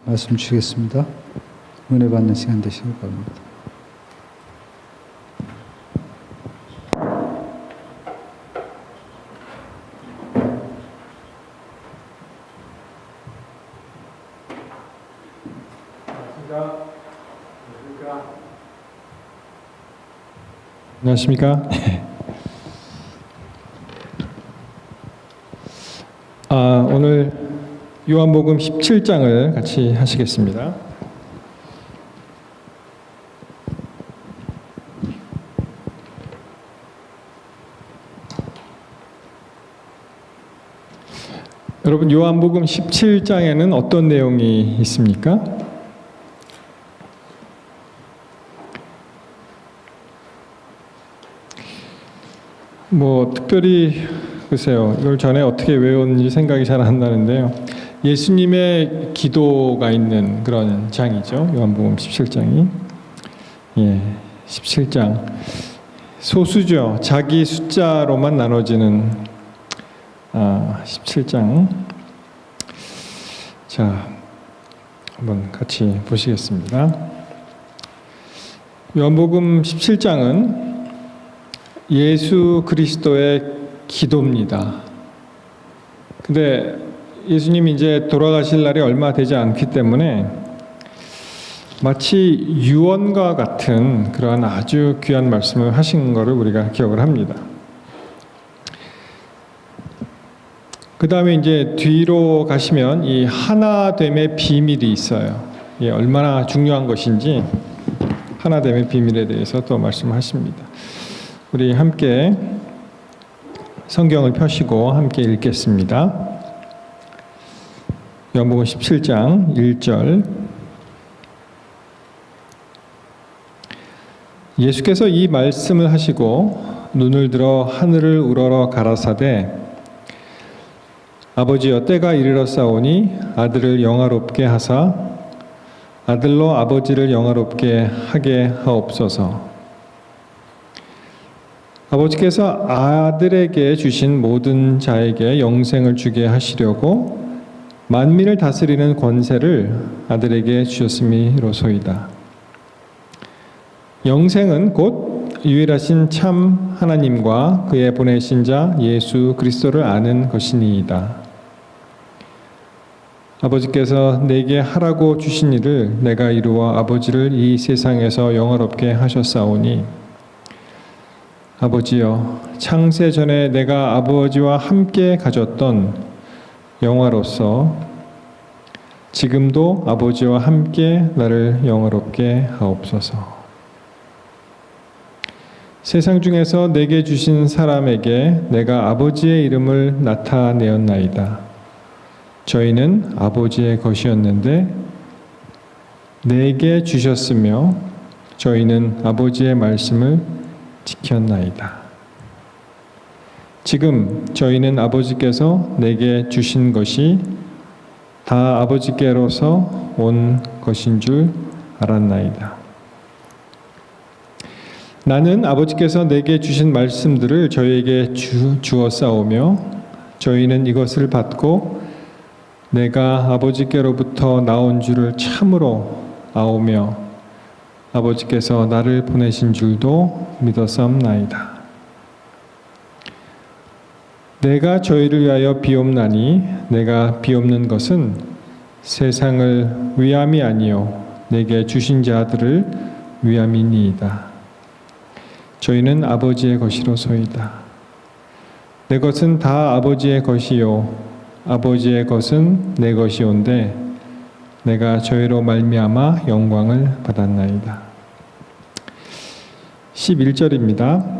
말씀 주시겠습니다. 은혜 받는 시간 되시길 바랍니다. 안녕하십니까? 오늘 요한복음 17장을 같이 하시겠습니다. 여러분, 요한복음 17장에는 어떤 내용이 있습니까? 특별히 글쎄요, 이걸 전에 어떻게 외웠는지 생각이 잘 안 나는데요. 예수님의 기도가 있는 그런 장이죠. 요한복음 17장이. 17장. 소수죠. 자기 숫자로만 나눠지는 17장. 자, 한번 같이 보시겠습니다. 요한복음 17장은 예수 그리스도의 기도입니다. 근데 예수님이 이제 돌아가실 날이 얼마 되지 않기 때문에 마치 유언과 같은 그러한 아주 귀한 말씀을 하신 것을 우리가 기억을 합니다. 그 다음에 이제 뒤로 가시면 이 하나됨의 비밀이 있어요. 이게 얼마나 중요한 것인지 하나됨의 비밀에 대해서 또 말씀하십니다. 우리 함께 성경을 펴시고 함께 읽겠습니다. 요한복음 17장 1절. 예수께서 이 말씀을 하시고 눈을 들어 하늘을 우러러 가라사대 아버지여 때가 이르렀사오니 아들을 영화롭게 하사 아들로 아버지를 영화롭게 하게 하옵소서. 아버지께서 아들에게 주신 모든 자에게 영생을 주게 하시려고 만민을 다스리는 권세를 아들에게 주셨음이로소이다. 영생은 곧 유일하신 참 하나님과 그의 보내신 자 예수 그리스도를 아는 것이니이다. 아버지께서 내게 하라고 주신 일을 내가 이루어 아버지를 이 세상에서 영화롭게 하셨사오니 아버지여, 창세 전에 내가 아버지와 함께 가졌던 영화로서 지금도 아버지와 함께 나를 영화롭게 하옵소서. 세상 중에서 내게 주신 사람에게 내가 아버지의 이름을 나타내었나이다. 저희는 아버지의 것이었는데 내게 주셨으며 저희는 아버지의 말씀을 지켰나이다. 지금 저희는 아버지께서 내게 주신 것이 다 아버지께로서 온 것인 줄 알았나이다. 나는 아버지께서 내게 주신 말씀들을 저희에게 주었사오며 저희는 이것을 받고 내가 아버지께로부터 나온 줄을 참으로 아오며 아버지께서 나를 보내신 줄도 믿었사옵나이다. 내가 저희를 위하여 비옵나니 내가 비옵는 것은 세상을 위함이 아니요 내게 주신 자들을 위함이니이다. 저희는 아버지의 것이로소이다. 내 것은 다 아버지의 것이요 아버지의 것은 내 것이온데 내가 저희로 말미암아 영광을 받았나이다. 11절입니다.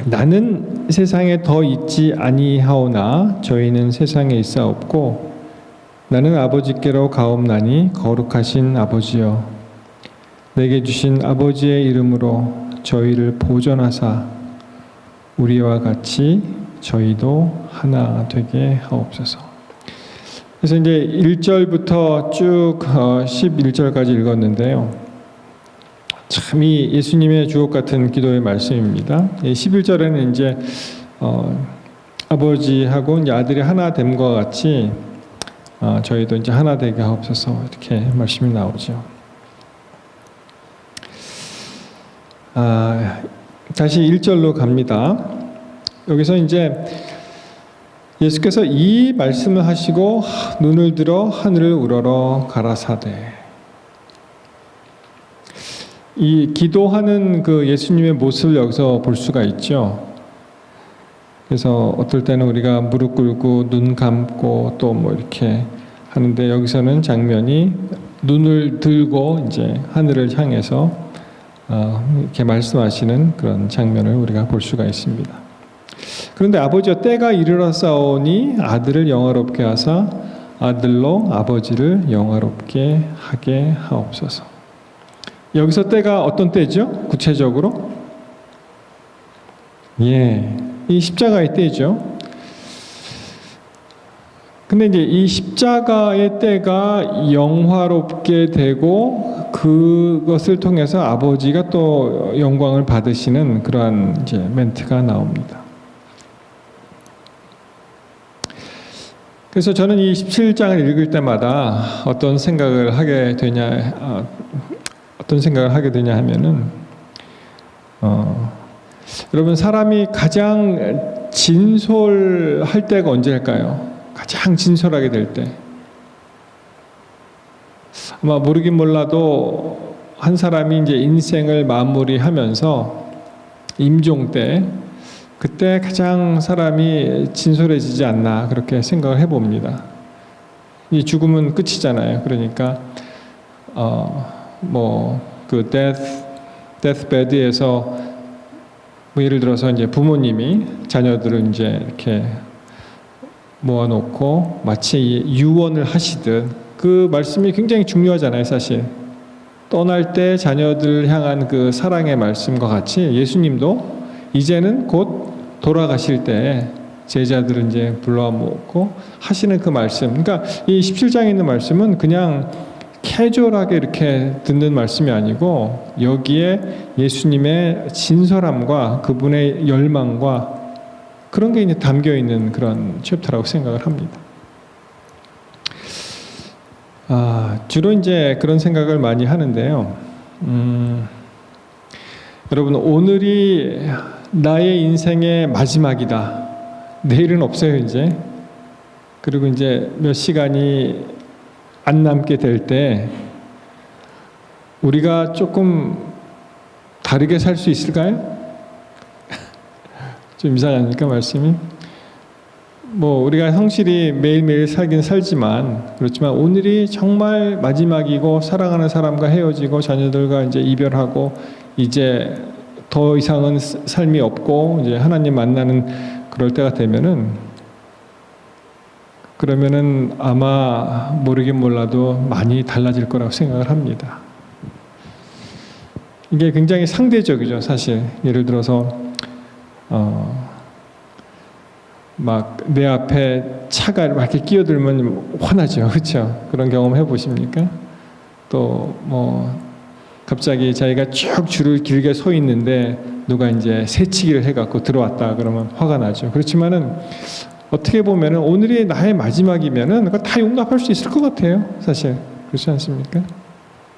나는 세상에 더 있지 아니하오나 저희는 세상에 있사옵고 나는 아버지께로 가옵나니 거룩하신 아버지여 내게 주신 아버지의 이름으로 저희를 보존하사 우리와 같이 저희도 하나 되게 하옵소서. 그래서 이제 1절부터 쭉 11절까지 읽었는데요. 참 이 예수님의 주옥 같은 기도의 말씀입니다. 11절에는 이제 아버지하고 이제 아들이 하나 됨과 같이 저희도 이제 하나 되게 하옵소서 이렇게 말씀이 나오죠. 다시 1절로 갑니다. 여기서 이제 예수께서 이 말씀을 하시고 눈을 들어 하늘을 우러러 가라사대. 이 기도하는 그 예수님의 모습을 여기서 볼 수가 있죠. 그래서 어떨 때는 우리가 무릎 꿇고 눈 감고 또 뭐 이렇게 하는데 여기서는 장면이 눈을 들고 이제 하늘을 향해서 이렇게 말씀하시는 그런 장면을 우리가 볼 수가 있습니다. 그런데 아버지여 때가 이르렀사오니 아들을 영화롭게 하사 아들로 아버지를 영화롭게 하게 하옵소서. 여기서 때가 어떤 때죠? 구체적으로? 이 십자가의 때죠. 근데 이제 이 십자가의 때가 영화롭게 되고 그것을 통해서 아버지가 또 영광을 받으시는 그러한 이제 멘트가 나옵니다. 그래서 저는 이 17장을 읽을 때마다 어떤 생각을 하게 되냐 하면은 여러분 사람이 가장 진솔할 때가 언제일까요? 가장 진솔하게 될 때. 아마 모르긴 몰라도 한 사람이 이제 인생을 마무리하면서 임종 때 그때 가장 사람이 진솔해지지 않나 그렇게 생각을 해봅니다. 이 죽음은 끝이잖아요. 그러니까 그 데스베드에서 뭐 예를 들어서 이제 부모님이 자녀들을 이제 이렇게 모아놓고 마치 유언을 하시듯 그 말씀이 굉장히 중요하잖아요, 사실. 떠날 때 자녀들을 향한 그 사랑의 말씀과 같이 예수님도 이제는 곧 돌아가실 때 제자들을 이제 불러 모으고 하시는 그 말씀. 그러니까 이 17장에 있는 말씀은 그냥 캐주얼하게 이렇게 듣는 말씀이 아니고 여기에 예수님의 진솔함과 그분의 열망과 그런 게 이제 담겨 있는 그런 챕터라고 생각을 합니다. 주로 이제 그런 생각을 많이 하는데요. 여러분 오늘이 나의 인생의 마지막이다. 내일은 없어요 이제. 그리고 이제 몇 시간이 안 남게 될 때 우리가 조금 다르게 살 수 있을까요? 좀 이상하니까 말씀이. 뭐 우리가 성실히 매일매일 살긴 살지만 그렇지만 오늘이 정말 마지막이고 사랑하는 사람과 헤어지고 자녀들과 이제 이별하고 이제 더 이상은 삶이 없고 이제 하나님 만나는 그럴 때가 되면은 그러면은 아마 모르긴 몰라도 많이 달라질 거라고 생각을 합니다. 이게 굉장히 상대적이죠, 사실. 예를 들어서 막 내 앞에 차가 막 이렇게 끼어들면 화나죠, 그렇죠? 그런 경험 해보십니까? 또 뭐 갑자기 자기가 쭉 줄을 길게 서 있는데 누가 이제 새치기를 해갖고 들어왔다 그러면 화가 나죠. 그렇지만은 어떻게 보면은 오늘이 나의 마지막이면은 그거 다 용납할 수 있을 것 같아요, 사실. 그렇지 않습니까?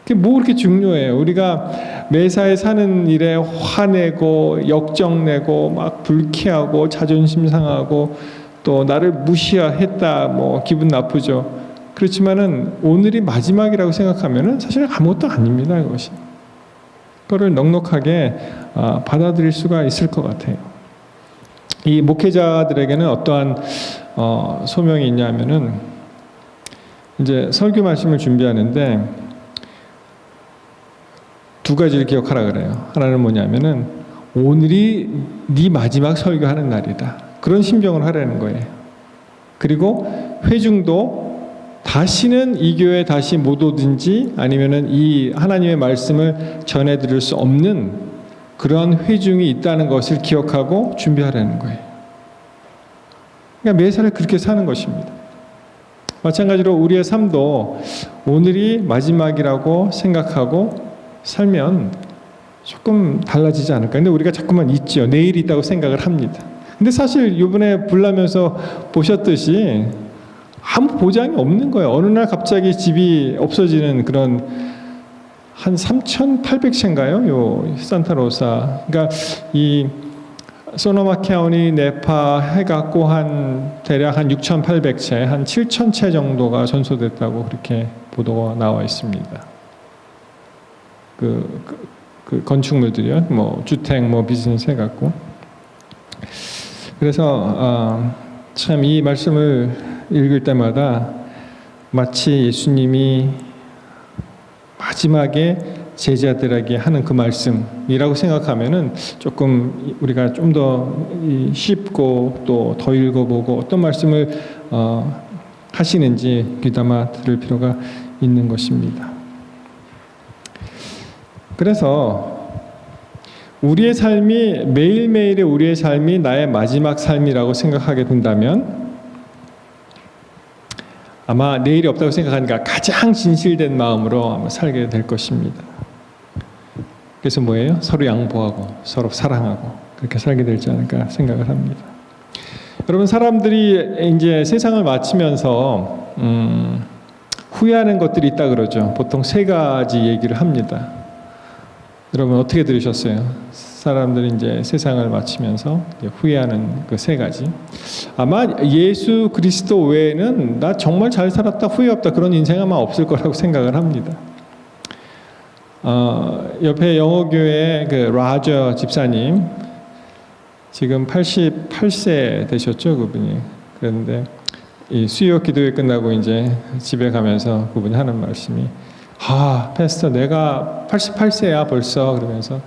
그게 뭐 그렇게 중요해요? 우리가 매사에 사는 일에 화내고 역정내고 막 불쾌하고 자존심 상하고 또 나를 무시했다 뭐 기분 나쁘죠. 그렇지만은 오늘이 마지막이라고 생각하면은 사실 아무것도 아닙니다, 이것이. 그거를 넉넉하게 받아들일 수가 있을 것 같아요. 이 목회자들에게는 어떠한 소명이 있냐면은 이제 설교 말씀을 준비하는데 두 가지를 기억하라 그래요. 하나는 뭐냐면은 오늘이 네 마지막 설교하는 날이다. 그런 심정을 하라는 거예요. 그리고 회중도 다시는 이 교회에 다시 못 오든지 아니면은 이 하나님의 말씀을 전해드릴 수 없는 그러한 회중이 있다는 것을 기억하고 준비하라는 거예요. 그러니까 매사를 그렇게 사는 것입니다. 마찬가지로 우리의 삶도 오늘이 마지막이라고 생각하고 살면 조금 달라지지 않을까. 근데 우리가 자꾸만 잊죠. 내일이 있다고 생각을 합니다. 근데 사실 이번에 불나면서 보셨듯이 아무 보장이 없는 거예요. 어느 날 갑자기 집이 없어지는 그런 한 3,800채인가요? 요 산타로사. 그러니까 이 소노마 카운티 네파 해갖고 대략 한 6,800채, 한 7,000채 정도가 전소됐다고 그렇게 보도가 나와 있습니다. 그 건축물들이요, 뭐 주택, 뭐 비즈니스 해갖고. 그래서 참 이 말씀을 읽을 때마다 마치 예수님이 마지막에 제자들에게 하는 그 말씀이라고 생각하면은 조금 우리가 좀 더 쉽고 또 더 읽어보고 어떤 말씀을 하시는지 귀담아 들을 필요가 있는 것입니다. 그래서 우리의 삶이 매일매일의 우리의 삶이 나의 마지막 삶이라고 생각하게 된다면 아마 내일이 없다고 생각하니까 가장 진실된 마음으로 아마 살게 될 것입니다. 그래서 뭐예요? 서로 양보하고 서로 사랑하고 그렇게 살게 되지 않을까 생각을 합니다. 여러분, 사람들이 이제 세상을 마치면서 후회하는 것들이 있다 그러죠. 보통 세 가지 얘기를 합니다. 여러분 어떻게 들으셨어요? 사람들이 이제 세상을 마치면서 후회하는 그 세 가지. 아마 예수 그리스도 외에는 나 정말 잘 살았다, 후회 없다 그런 인생 아마 없을 거라고 생각을 합니다. 옆에 영어교회 그 라저 집사님 지금 88세 되셨죠, 그분이. 그런데 이 수요 기도회 끝나고 이제 집에 가면서 그분이 하는 말씀이 패스터 내가 88세야 벌써. 그러면서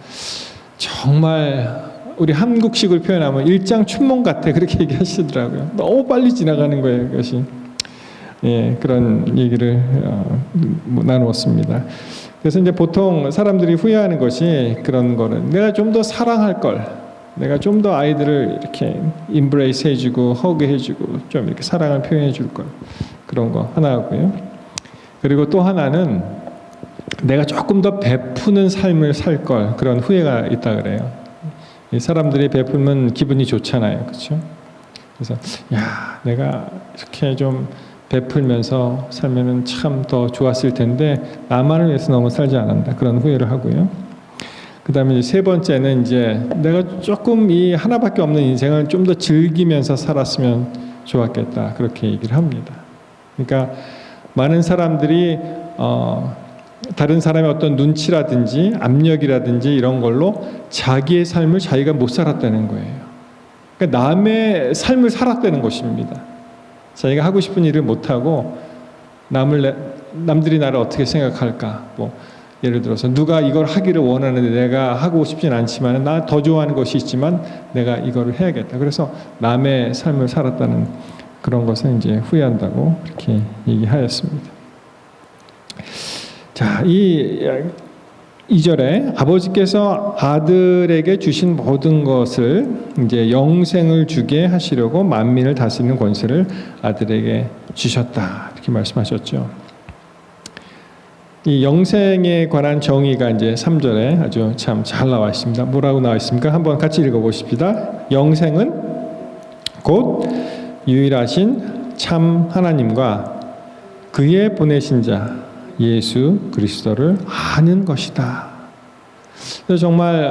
정말 우리 한국식으로 표현하면 일장춘몽 같아 그렇게 얘기하시더라고요. 너무 빨리 지나가는 거예요, 그것이. 예, 그런 얘기를 나누었습니다. 그래서 이제 보통 사람들이 후회하는 것이 그런 거는 내가 좀 더 사랑할 걸, 내가 좀 더 아이들을 이렇게 임브레이스 해주고 허그 해주고 좀 이렇게 사랑을 표현해 줄 걸, 그런 거 하나고요. 그리고 또 하나는 내가 조금 더 베푸는 삶을 살 걸, 그런 후회가 있다 그래요. 이 사람들이 베풀면 기분이 좋잖아요, 그렇죠? 그래서 내가 이렇게 좀 베풀면서 살면은 참 더 좋았을 텐데 나만을 위해서 너무 살지 않았다, 그런 후회를 하고요. 그다음에 세 번째는 이제 내가 조금 이 하나밖에 없는 인생을 좀 더 즐기면서 살았으면 좋았겠다, 그렇게 얘기를 합니다. 그러니까 많은 사람들이 다른 사람의 어떤 눈치라든지 압력이라든지 이런 걸로 자기의 삶을 자기가 못 살았다는 거예요. 그러니까 남의 삶을 살았다는 것입니다. 자기가 하고 싶은 일을 못 하고 남들이 나를 어떻게 생각할까? 뭐 예를 들어서 누가 이걸 하기를 원하는데 내가 하고 싶진 않지만 나 더 좋아하는 것이 있지만 내가 이거를 해야겠다. 그래서 남의 삶을 살았다는 그런 것을 이제 후회한다고 그렇게 얘기하였습니다. 자, 이 2절에 아버지께서 아들에게 주신 모든 것을 이제 영생을 주게 하시려고 만민을 다스리는 권세를 아들에게 주셨다, 이렇게 말씀하셨죠. 이 영생에 관한 정의가 이제 3절에 아주 참 잘 나와 있습니다. 뭐라고 나와 있습니까? 한번 같이 읽어보십시다. 영생은 곧 유일하신 참 하나님과 그의 보내신 자 예수 그리스도를 아는 것이다. 그래서 정말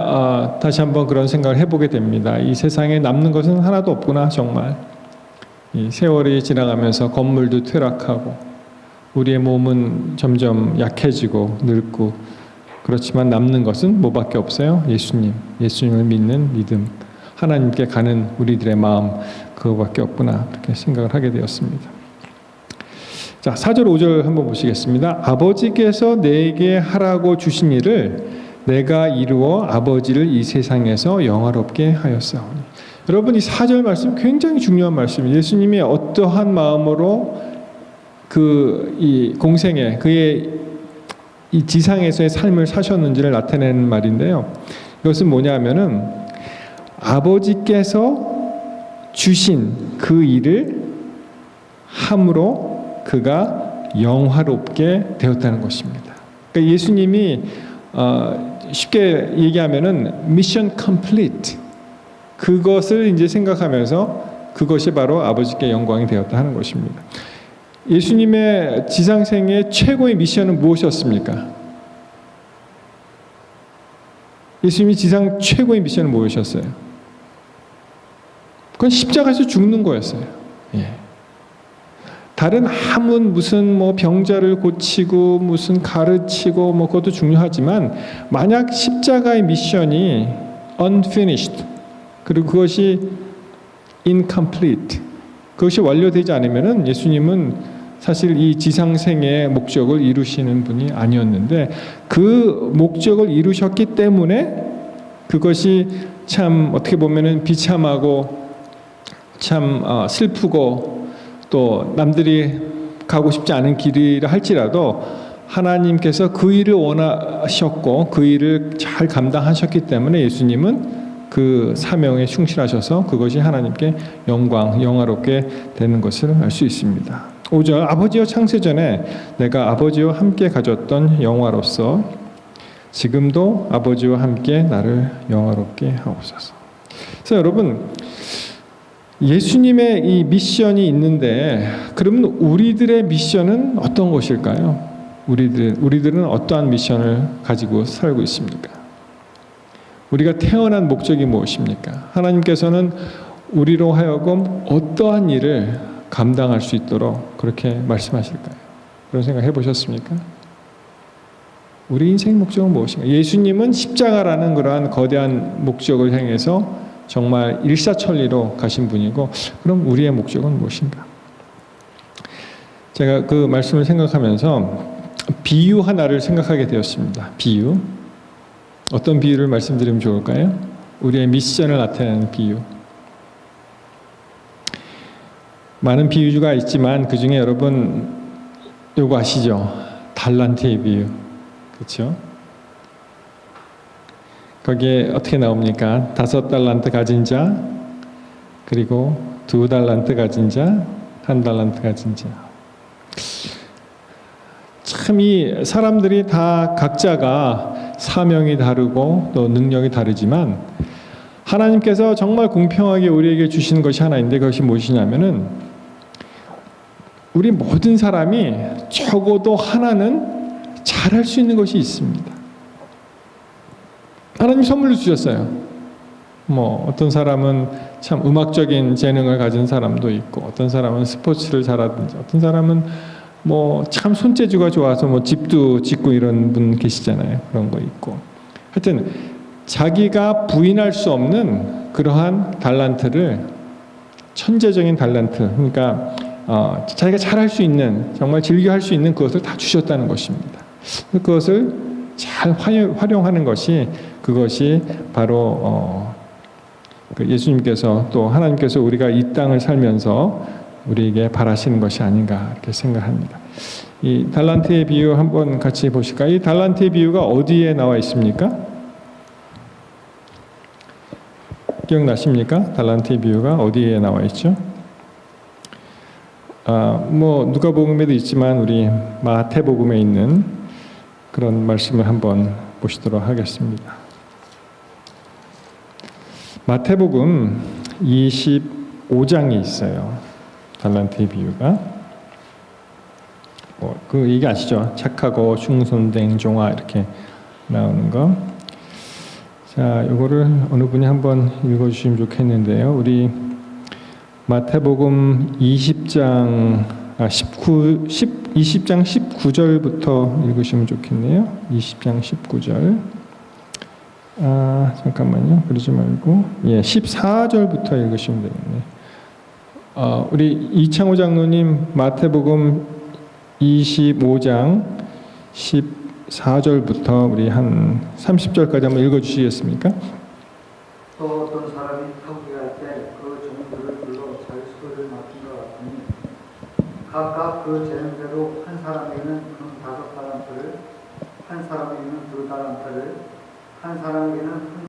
다시 한번 그런 생각을 해보게 됩니다. 이 세상에 남는 것은 하나도 없구나. 정말 이 세월이 지나가면서 건물도 퇴락하고 우리의 몸은 점점 약해지고 늙고 그렇지만 남는 것은 뭐밖에 없어요? 예수님을 믿는 믿음, 하나님께 가는 우리들의 마음, 그거밖에 없구나, 그렇게 생각을 하게 되었습니다. 자, 4절 5절 한번 보시겠습니다. 아버지께서 내게 하라고 주신 일을 내가 이루어 아버지를 이 세상에서 영화롭게 하였사오니. 여러분, 이 4절 말씀 굉장히 중요한 말씀이에요. 예수님이 어떠한 마음으로 이 공생에 그의 이 지상에서의 삶을 사셨는지를 나타내는 말인데요. 이것은 뭐냐면은 아버지께서 주신 그 일을 함으로 그가 영화롭게 되었다는 것입니다. 그러니까 예수님이 쉽게 얘기하면은 미션 컴플리트, 그것을 이제 생각하면서 그것이 바로 아버지께 영광이 되었다 하는 것입니다. 예수님의 지상생의 최고의 미션은 무엇이었습니까? 예수님이 지상 최고의 미션은 무엇이었어요? 그건 십자가에서 죽는 거였어요. 예. 다른 아무 무슨 뭐 병자를 고치고 무슨 가르치고 뭐 그것도 중요하지만 만약 십자가의 미션이 unfinished 그리고 그것이 incomplete 그것이 완료되지 않으면은 예수님은 사실 이 지상생의 목적을 이루시는 분이 아니었는데 그 목적을 이루셨기 때문에 그것이 참 어떻게 보면은 비참하고 참 슬프고 또 남들이 가고 싶지 않은 길이라 할지라도 하나님께서 그 일을 원하셨고 그 일을 잘 감당하셨기 때문에 예수님은 그 사명에 충실하셔서 그것이 하나님께 영화롭게 되는 것을 알 수 있습니다. 5절 아버지여 창세전에 내가 아버지와 함께 가졌던 영화로서 지금도 아버지와 함께 나를 영화롭게 하옵소서. 그래서 여러분 예수님의 이 미션이 있는데 그러면 우리들의 미션은 어떤 것일까요? 우리들은 어떠한 미션을 가지고 살고 있습니까? 우리가 태어난 목적이 무엇입니까? 하나님께서는 우리로 하여금 어떠한 일을 감당할 수 있도록 그렇게 말씀하실까요? 그런 생각 해보셨습니까? 우리 인생 목적은 무엇인가? 예수님은 십자가라는 그러한 거대한 목적을 향해서 정말 일사천리로 가신 분이고 그럼 우리의 목적은 무엇인가? 제가 그 말씀을 생각하면서 비유 하나를 생각하게 되었습니다. 비유. 어떤 비유를 말씀드리면 좋을까요? 우리의 미션을 나타내는 비유. 많은 비유가 있지만 그 중에 여러분 요거 아시죠? 달란트의 비유. 그렇죠? 거기에 어떻게 나옵니까? 5달란트 가진 자, 그리고 2달란트 가진 자, 1달란트 가진 자. 참 이 사람들이 다 각자가 사명이 다르고 또 능력이 다르지만 하나님께서 정말 공평하게 우리에게 주신 것이 하나 있는데 그것이 무엇이냐면은 우리 모든 사람이 적어도 하나는 잘할 수 있는 것이 있습니다. 하나님 선물로 주셨어요. 뭐 어떤 사람은 참 음악적인 재능을 가진 사람도 있고 어떤 사람은 스포츠를 잘하든지 어떤 사람은 뭐 참 손재주가 좋아서 뭐 집도 짓고 이런 분 계시잖아요. 그런 거 있고 하여튼 자기가 부인할 수 없는 그러한 달란트를 천재적인 달란트 그러니까 자기가 잘할 수 있는 정말 즐겨 할 수 있는 그것을 다 주셨다는 것입니다. 그것을 잘 활용하는 것이 그것이 바로 그 예수님께서 또 하나님께서 우리가 이 땅을 살면서 우리에게 바라시는 것이 아닌가 이렇게 생각합니다. 이 달란트의 비유 한번 같이 보실까요? 이 달란트의 비유가 어디에 나와 있습니까? 기억나십니까? 달란트의 비유가 어디에 나와 있죠? 뭐 누가복음에도 있지만 우리 마태복음에 있는 그런 말씀을 한번 보시도록 하겠습니다. 마태복음 25장이 있어요. 달란트의 비유가. 그 얘기 아시죠? 착하고 충성된 종아 이렇게 나오는 거. 자, 이거를 어느 분이 한번 읽어주시면 좋겠는데요. 우리 마태복음 20장 19절부터 읽으시면 좋겠네요. 20장 19절. 잠깐만요. 그러지 말고 14절부터 읽으시면 되겠네요. 우리 이창호 장로님 마태복음 25장 14절부터 우리 한 30절까지 한번 읽어주시겠습니까? 또 어떤 사람이 타국에 갈 때 그 종들을 불러 자유수를 맡긴 것 같으니 각각 그 재능대로 한 사람에게는 금 5달란트를 한 사람에게는 2달란트를 한 사람에게는